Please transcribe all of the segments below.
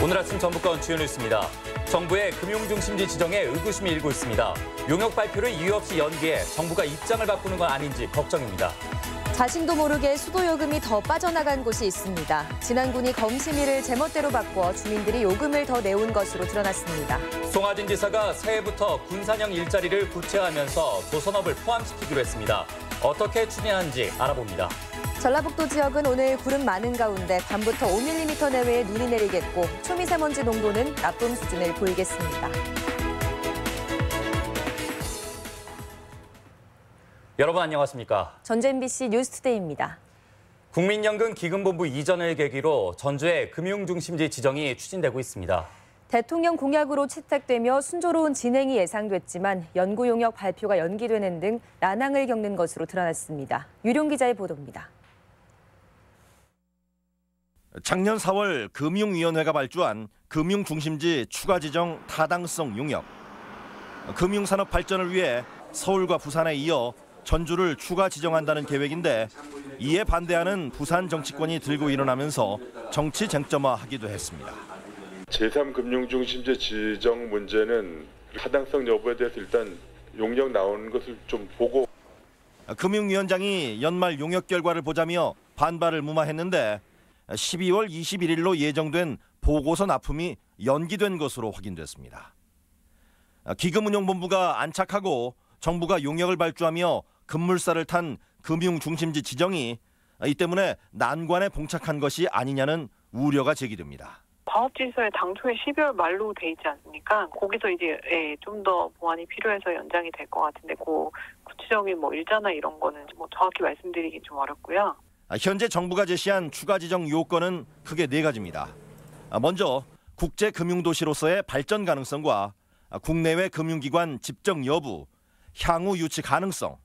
오늘 아침 전북권 주요 뉴스입니다. 정부의 금융중심지 지정에 의구심이 일고 있습니다. 용역 발표를 이유 없이 연기해 정부가 입장을 바꾸는 건 아닌지 걱정입니다. 자신도 모르게 수도요금이 더 빠져나간 곳이 있습니다. 진안군이 검심위를 제멋대로 바꿔 주민들이 요금을 더 내온 것으로 드러났습니다. 송하진 지사가 새해부터 군산형 일자리를 구체화하면서 조선업을 포함시키기로 했습니다. 어떻게 추진하는지 알아봅니다. 전라북도 지역은 오늘 구름 많은 가운데 밤부터 5mm 내외의 눈이 내리겠고 초미세먼지 농도는 나쁨 수준을 보이겠습니다. 여러분 안녕하십니까? 전주 MBC 뉴스투데이입니다. 국민연금 기금본부 이전을 계기로 전주의 금융중심지 지정이 추진되고 있습니다. 대통령 공약으로 채택되며 순조로운 진행이 예상됐지만 연구 용역 발표가 연기되는 등 난항을 겪는 것으로 드러났습니다. 유룡 기자의 보도입니다. 작년 4월 금융위원회가 발주한 금융중심지 추가 지정 타당성 용역. 금융산업 발전을 위해 서울과 부산에 이어 전주를 추가 지정한다는 계획인데 이에 반대하는 부산 정치권이 들고 일어나면서 정치 쟁점화하기도 했습니다. 제3금융중심지 지정 문제는 타당성 여부에 대해서 일단 용역 나오는 것을 좀 보고. 금융위원장이 연말 용역 결과를 보자며 반발을 무마했는데 12월 21일로 예정된 보고서 납품이 연기된 것으로 확인됐습니다. 기금운용본부가 안착하고 정부가 용역을 발주하며 급물살을 탄 금융중심지 지정이 이 때문에 난관에 봉착한 것이 아니냐는 우려가 제기됩니다. 과업지수에 당초에 12월 말로 돼 있지 않습니까? 거기서 이제 좀 더 보완이 필요해서 연장이 될 것 같은데 그 구체적인 일자나 이런 거는 정확히 말씀드리기 좀 어렵고요. 현재 정부가 제시한 추가 지정 요건은 크게 4가지입니다. 먼저 국제금융도시로서의 발전 가능성과 국내외 금융기관 집정 여부, 향후 유치 가능성,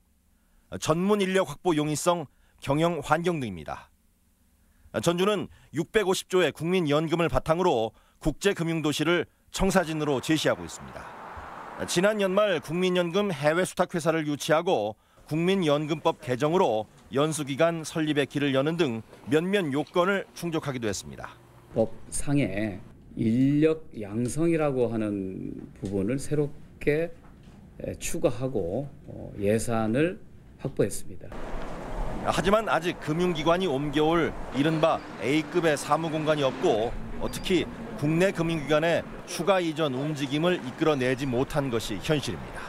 전문 인력 확보 용이성, 경영 환경 등입니다. 전주는 650조의 국민연금을 바탕으로 국제금융도시를 청사진으로 제시하고 있습니다. 지난 연말 국민연금 해외 수탁회사를 유치하고 국민연금법 개정으로 연수기관 설립의 길을 여는 등 몇몇 요건을 충족하기도 했습니다. 법상에 인력 양성이라고 하는 부분을 새롭게 추가하고 예산을 확보했습니다. 하지만 아직 금융기관이 옮겨올 이른바 A급의 사무공간이 없고 특히 국내 금융기관의 추가 이전 움직임을 이끌어내지 못한 것이 현실입니다.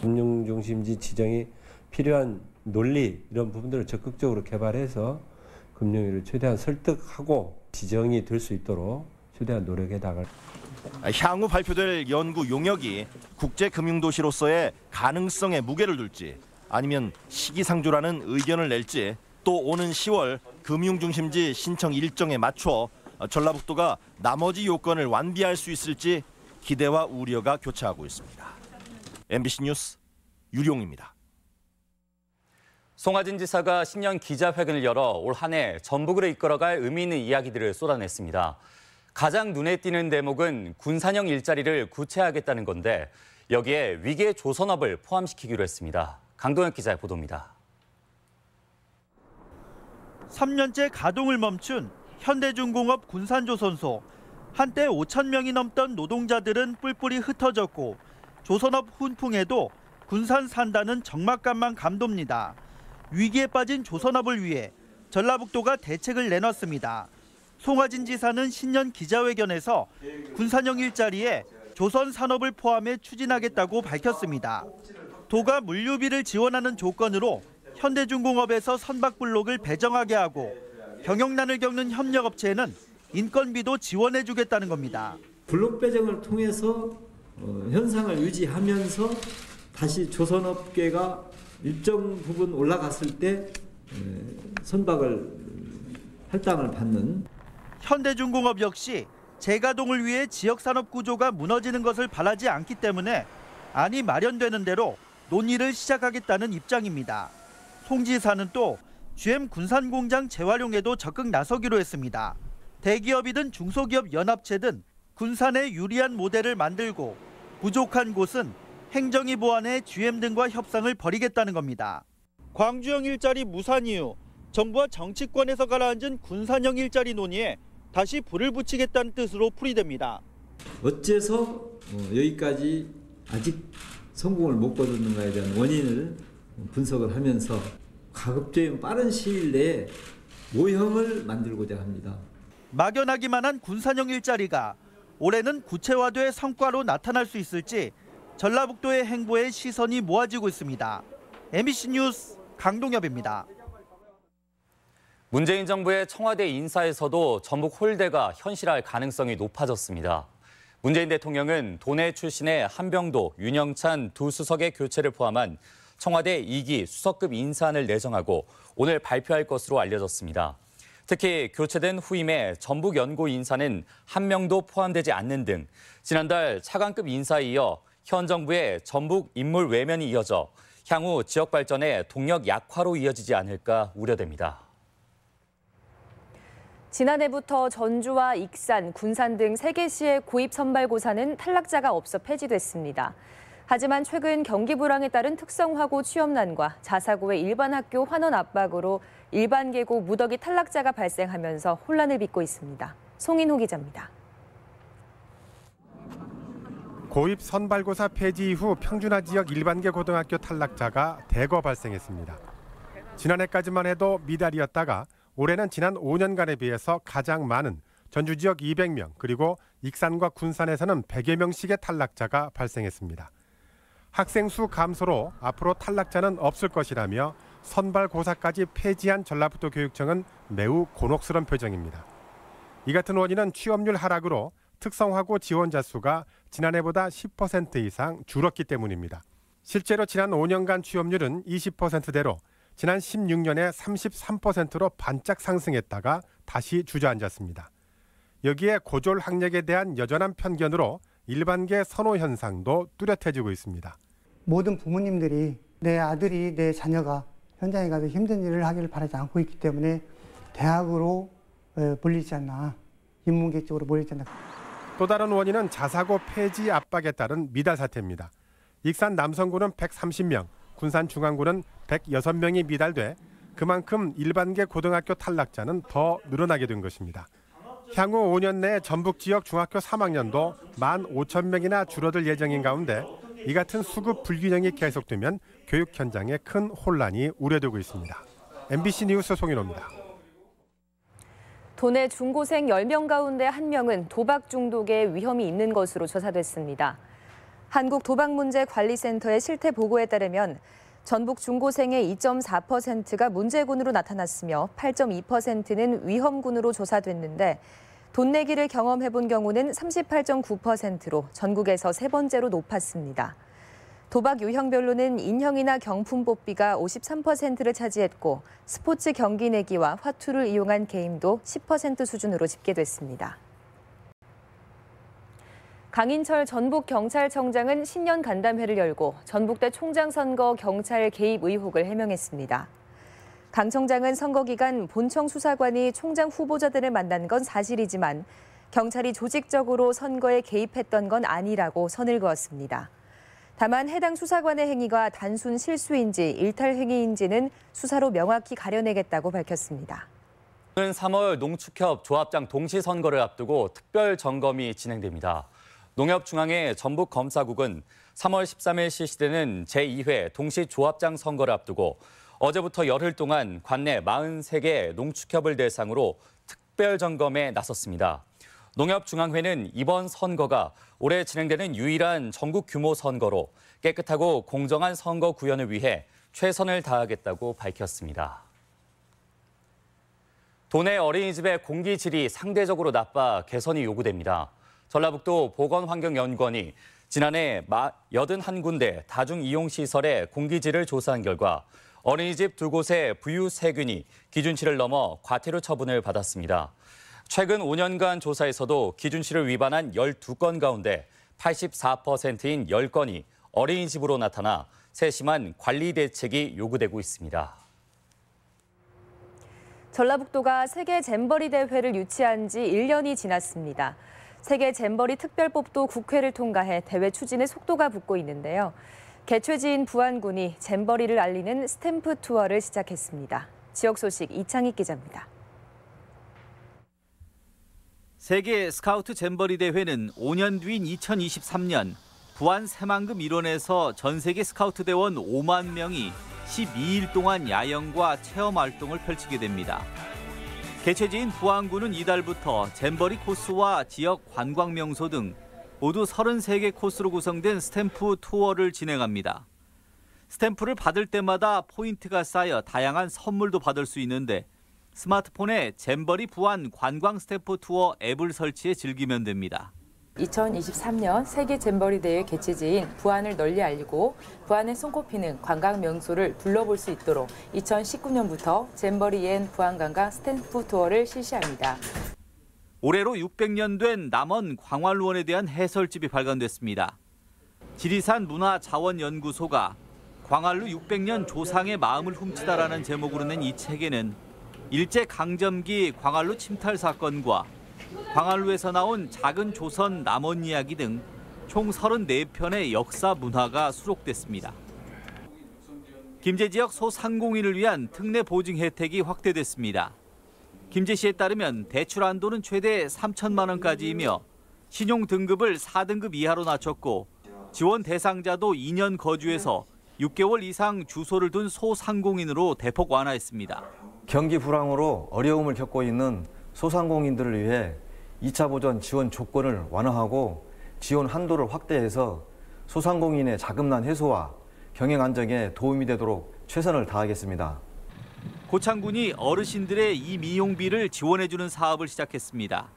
금융중심지 지정이 필요한 논리 이런 부분들을 적극적으로 개발해서 금융위를 최대한 설득하고 지정이 될 수 있도록 최대한 노력해 나갈. 향후 발표될 연구 용역이 국제금융도시로서의 가능성에 무게를 둘지 아니면 시기상조라는 의견을 낼지 또 오는 10월 금융중심지 신청 일정에 맞춰 전라북도가 나머지 요건을 완비할 수 있을지 기대와 우려가 교차하고 있습니다. MBC 뉴스 유룡입니다. 송하진 지사가 신년 기자회견을 열어 올 한 해 전북을 이끌어갈 의미 있는 이야기들을 쏟아냈습니다. 가장 눈에 띄는 대목은 군산형 일자리를 구체화하겠다는 건데 여기에 위기의 조선업을 포함시키기로 했습니다. 강동혁 기자의 보도입니다. 3년째 가동을 멈춘 현대중공업 군산조선소. 한때 5천 명이 넘던 노동자들은 뿔뿔이 흩어졌고 조선업 훈풍에도 군산 산다는 적막감만 감돕니다. 위기에 빠진 조선업을 위해 전라북도가 대책을 내놨습니다. 송하진 지사는 신년 기자회견에서 군산형 일자리에 조선 산업을 포함해 추진하겠다고 밝혔습니다. 도가 물류비를 지원하는 조건으로 현대중공업에서 선박블록을 배정하게 하고 경영난을 겪는 협력업체에는 인건비도 지원해주겠다는 겁니다. 블록 배정을 통해서 현상을 유지하면서 다시 조선업계가 일정 부분 올라갔을 때 선박을 할당을 받는. 현대중공업 역시 재가동을 위해 지역산업 구조가 무너지는 것을 바라지 않기 때문에 안이 마련되는 대로 논의를 시작하겠다는 입장입니다. 송 지사는 또 GM 군산공장 재활용에도 적극 나서기로 했습니다. 대기업이든 중소기업 연합체든 군산에 유리한 모델을 만들고 부족한 곳은 행정이 보완해 GM 등과 협상을 벌이겠다는 겁니다. 광주형 일자리 무산 이후 정부와 정치권에서 가라앉은 군산형 일자리 논의에 다시 불을 붙이겠다는 뜻으로 풀이됩니다. 어째서 여기까지 아직 성공을 못 거뒀는가에 대한 원인을 분석을 하면서 가급적이면 빠른 시일 내에 모형을 만들고자 합니다. 막연하기만 한 군산형 일자리가 올해는 구체화돼 성과로 나타날 수 있을지 전라북도의 행보에 시선이 모아지고 있습니다. MBC 뉴스 강동엽입니다. 문재인 정부의 청와대 인사에서도 전북 홀대가 현실화할 가능성이 높아졌습니다. 문재인 대통령은 도내 출신의 한병도, 윤영찬 두 수석의 교체를 포함한 청와대 2기 수석급 인사안을 내정하고 오늘 발표할 것으로 알려졌습니다. 특히 교체된 후임의 전북 연고 인사는 한 명도 포함되지 않는 등 지난달 차관급 인사에 이어 현 정부의 전북 인물 외면이 이어져 향후 지역 발전의 동력 약화로 이어지지 않을까 우려됩니다. 지난해부터 전주와 익산, 군산 등 3개시의 고입 선발고사는 탈락자가 없어 폐지됐습니다. 하지만 최근 경기 불황에 따른 특성화고 취업난과 자사고의 일반 학교 환원 압박으로 일반 계고 무더기 탈락자가 발생하면서 혼란을 빚고 있습니다. 송인호 기자입니다. 고입 선발고사 폐지 이후 평준화 지역 일반계 고등학교 탈락자가 대거 발생했습니다. 지난해까지만 해도 미달이었다가 올해는 지난 5년간에 비해서 가장 많은 전주 지역 200명 그리고 익산과 군산에서는 100여 명씩의 탈락자가 발생했습니다. 학생 수 감소로 앞으로 탈락자는 없을 것이라며 선발고사까지 폐지한 전라북도 교육청은 매우 곤혹스러운 표정입니다. 이 같은 원인은 취업률 하락으로 특성화고 지원자 수가 지난해보다 10% 이상 줄었기 때문입니다. 실제로 지난 5년간 취업률은 20%대로 지난 16년에 33%로 반짝 상승했다가 다시 주저앉았습니다. 여기에 고졸 학력에 대한 여전한 편견으로 일반계 선호 현상도 뚜렷해지고 있습니다. 모든 부모님들이 내 아들이, 내 자녀가 현장에 가서 힘든 일을 하기를 바라지 않고 있기 때문에 대학으로 몰리지 않나, 인문계 쪽으로 몰리지 않나. 또 다른 원인은 자사고 폐지 압박에 따른 미달 사태입니다. 익산 남성구는 130명, 군산 중앙구는 106명이 미달돼 그만큼 일반계 고등학교 탈락자는 더 늘어나게 된 것입니다. 향후 5년 내 전북 지역 중학교 3학년도 15,000명이나 줄어들 예정인 가운데 이 같은 수급 불균형이 계속되면 교육 현장에 큰 혼란이 우려되고 있습니다. MBC 뉴스 송인호입니다. 도내 중고생 10명 가운데 1명은 도박 중독의 위험이 있는 것으로 조사됐습니다. 한국도박문제관리센터의 실태 보고에 따르면 전북 중고생의 2.4%가 문제군으로 나타났으며 8.2%는 위험군으로 조사됐는데 돈 내기를 경험해본 경우는 38.9%로 전국에서 세 번째로 높았습니다. 도박 유형별로는 인형이나 경품 뽑기가 53%를 차지했고 스포츠 경기 내기와 화투를 이용한 게임도 10% 수준으로 집계됐습니다. 강인철 전북경찰청장은 신년 간담회를 열고 전북대 총장 선거 경찰 개입 의혹을 해명했습니다. 강 청장은 선거 기간 본청 수사관이 총장 후보자들을 만난 건 사실이지만 경찰이 조직적으로 선거에 개입했던 건 아니라고 선을 그었습니다. 다만 해당 수사관의 행위가 단순 실수인지 일탈 행위인지는 수사로 명확히 가려내겠다고 밝혔습니다. 오는 3월 농축협 조합장 동시 선거를 앞두고 특별 점검이 진행됩니다. 농협중앙회 전북검사국은 3월 13일 실시되는 제2회 동시 조합장 선거를 앞두고 어제부터 열흘 동안 관내 43개 농축협을 대상으로 특별 점검에 나섰습니다. 농협중앙회는 이번 선거가 올해 진행되는 유일한 전국 규모 선거로 깨끗하고 공정한 선거 구현을 위해 최선을 다하겠다고 밝혔습니다. 도내 어린이집의 공기질이 상대적으로 나빠 개선이 요구됩니다. 전라북도 보건환경연구원이 지난해 81군데 다중이용시설의 공기질을 조사한 결과 어린이집 2곳의 부유 세균이 기준치를 넘어 과태료 처분을 받았습니다. 최근 5년간 조사에서도 기준치를 위반한 12건 가운데 84%인 10건이 어린이집으로 나타나 세심한 관리 대책이 요구되고 있습니다. 전라북도가 세계 잼버리 대회를 유치한 지 1년이 지났습니다. 세계 잼버리 특별법도 국회를 통과해 대회 추진에 속도가 붙고 있는데요. 개최지인 부안군이 잼버리를 알리는 스탬프 투어를 시작했습니다. 지역 소식 이창익 기자입니다. 세계 스카우트 잼버리 대회는 5년 뒤인 2023년 부안 새만금 일원에서 전 세계 스카우트 대원 5만 명이 12일 동안 야영과 체험 활동을 펼치게 됩니다. 개최지인 부안군은 이달부터 잼버리 코스와 지역 관광 명소 등 모두 33개 코스로 구성된 스탬프 투어를 진행합니다. 스탬프를 받을 때마다 포인트가 쌓여 다양한 선물도 받을 수 있는데 스마트폰에 잼버리 부안 관광 스탬프 투어 앱을 설치해 즐기면 됩니다. 2023년 세계 잼버리 대회 개최지인 부안을 널리 알리고 부안에 손꼽히는 관광 명소를 둘러볼 수 있도록 2019년부터 잼버리 앤 부안 관광 스탬프 투어를 실시합니다. 올해로 600년 된 남원 광활루원에 대한 해설집이 발간됐습니다. 지리산 문화자원연구소가 광활루 600년 조상의 마음을 훔치다라는 제목으로 낸 이 책에는 일제강점기 광활루 침탈 사건과 광활루에서 나온 작은 조선 남원 이야기 등 총 34편의 역사 문화가 수록됐습니다. 김제 지역 소상공인을 위한 특례 보증 혜택이 확대됐습니다. 김제 씨에 따르면 대출 한도는 최대 3천만 원까지이며 신용 등급을 4등급 이하로 낮췄고 지원 대상자도 2년 거주해서 6개월 이상 주소를 둔 소상공인으로 대폭 완화했습니다. 경기 불황으로 어려움을 겪고 있는 소상공인들을 위해 2차 보전 지원 조건을 완화하고 지원 한도를 확대해서 소상공인의 자금난 해소와 경영 안정에 도움이 되도록 최선을 다하겠습니다. 고창군이 어르신들의 이 미용비를 지원해주는 사업을 시작했습니다.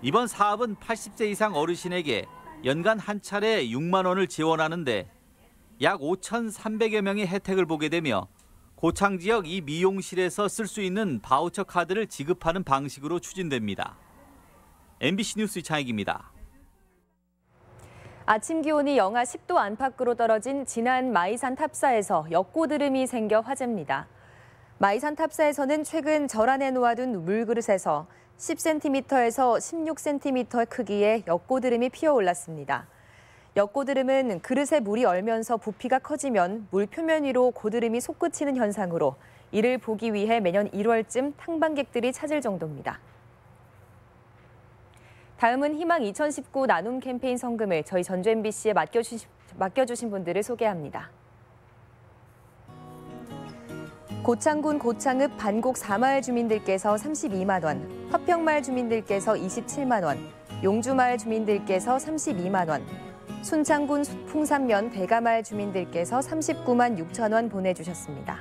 이번 사업은 80세 이상 어르신에게 연간 한 차례 6만 원을 지원하는데 약 5,300여 명이 혜택을 보게 되며 고창 지역 이 미용실에서 쓸 수 있는 바우처 카드를 지급하는 방식으로 추진됩니다. MBC 뉴스 이창익입니다. 아침 기온이 영하 10도 안팎으로 떨어진 진안 마이산 탑사에서 역고드름이 생겨 화제입니다. 마이산 탑사에서는 최근 절안에 놓아둔 물그릇에서 10cm에서 16cm 크기의 역고드름이 피어올랐습니다. 역고드름은 그릇에 물이 얼면서 부피가 커지면 물 표면 위로 고드름이 솟구치는 현상으로 이를 보기 위해 매년 1월쯤 탕방객들이 찾을 정도입니다. 다음은 희망 2019 나눔 캠페인 성금을 저희 전주 MBC에 맡겨주신 분들을 소개합니다. 고창군 고창읍 반곡 4마을 주민들께서 32만 원, 화평마을 주민들께서 27만 원, 용주마을 주민들께서 32만 원, 순창군 풍산면 대가마을 주민들께서 39만 6천 원 보내주셨습니다.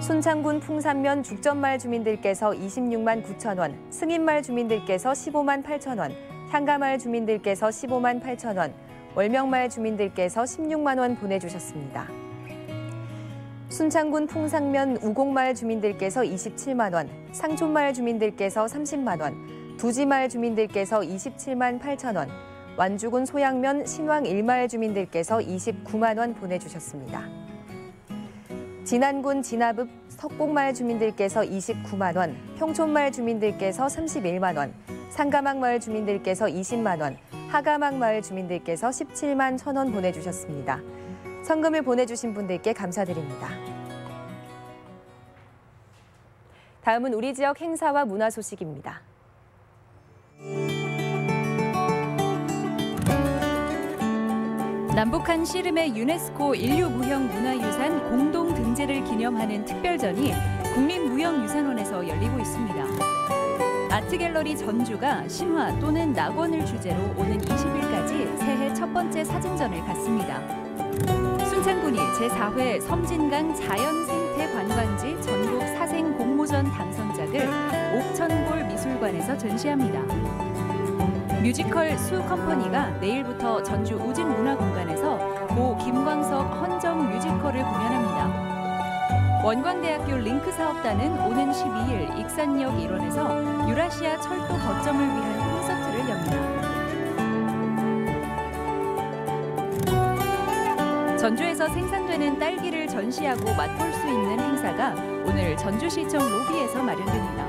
순창군 풍산면 죽전마을 주민들께서 26만 9천 원, 승인마을 주민들께서 15만 8천 원, 향가마을 주민들께서 15만 8천 원, 월명마을 주민들께서 16만 원 보내주셨습니다. 순창군 풍상면 우곡마을 주민들께서 27만 원, 상촌마을 주민들께서 30만 원, 두지마을 주민들께서 27만 8천 원, 완주군 소양면 신왕 1마을 주민들께서 29만 원 보내주셨습니다. 진안군 진압읍 석곡마을 주민들께서 29만 원, 평촌마을 주민들께서 31만 원, 상가막마을 주민들께서 20만 원, 하가막마을 주민들께서 17만 1천 원 보내주셨습니다. 성금을 보내주신 분들께 감사드립니다. 다음은 우리 지역 행사와 문화 소식입니다. 남북한 씨름의 유네스코 인류무형문화유산 공동 등재를 기념하는 특별전이 국립무형유산원에서 열리고 있습니다. 아트갤러리 전주가 신화 또는 낙원을 주제로 오는 20일까지 새해 첫 번째 사진전을 갖습니다. 순창군이 제4회 섬진강 자연생태관광지 전국 사생 공모전 당선작을 옥천골 미술관에서 전시합니다. 뮤지컬 수 컴퍼니가 내일부터 전주 우진문화공간에서 고 김광석 헌정 뮤지컬을 공연합니다. 원광대학교 링크사업단은 오는 12일 익산역 일원에서 유라시아 철도 거점을 위한 콘서트를 엽니다. 전주에서 생산되는 딸기를 전시하고 맛볼 수 있는 행사가 오늘 전주시청 로비에서 마련됩니다.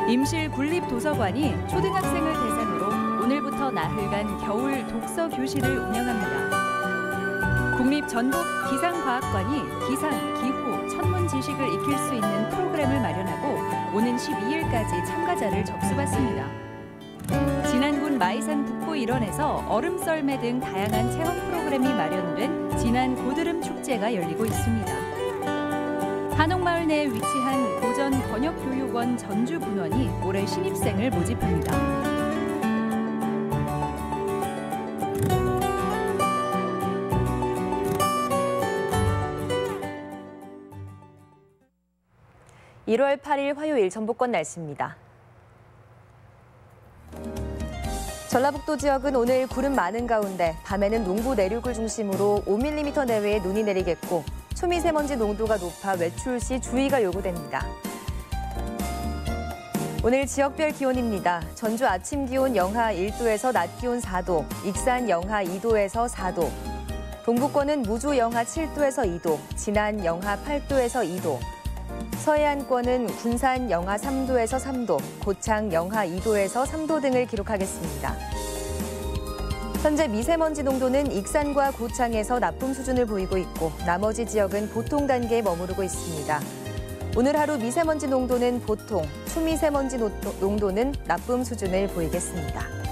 임실 국립도서관이 초등학생을 대상으로 오늘부터 나흘간 겨울 독서 교실을 운영합니다. 국립전북기상과학관이 기상, 기후, 천문 지식을 익힐 수 있는 프로그램을 마련하고 오는 12일까지 1000명까지 참가자를 접수받습니다. 진안군 마이산 북부 일원에서 얼음 썰매 등 다양한 체험 프로그램이 마련된 진안 고드름 축제가 열리고 있습니다. 한옥마을 내에 위치한 고전 번역교육원 전주분원이 올해 신입생을 모집합니다. (1월 8일) 화요일 전북권 날씨입니다. 전라북도 지역은 오늘 구름 많은 가운데 밤에는 농부 내륙을 중심으로 5mm 내외의 눈이 내리겠고 초미세먼지 농도가 높아 외출 시 주의가 요구됩니다. 오늘 지역별 기온입니다. 전주 아침 기온 영하 1도에서 낮 기온 4도, 익산 영하 2도에서 4도, 동부권은 무주 영하 7도에서 2도, 진안 영하 8도에서 2도, 서해안권은 군산 영하 3도에서 3도, 고창 영하 2도에서 3도 등을 기록하겠습니다. 현재 미세먼지 농도는 익산과 고창에서 나쁨 수준을 보이고 있고 나머지 지역은 보통 단계에 머무르고 있습니다. 오늘 하루 미세먼지 농도는 보통, 초미세먼지 농도는 나쁨 수준을 보이겠습니다.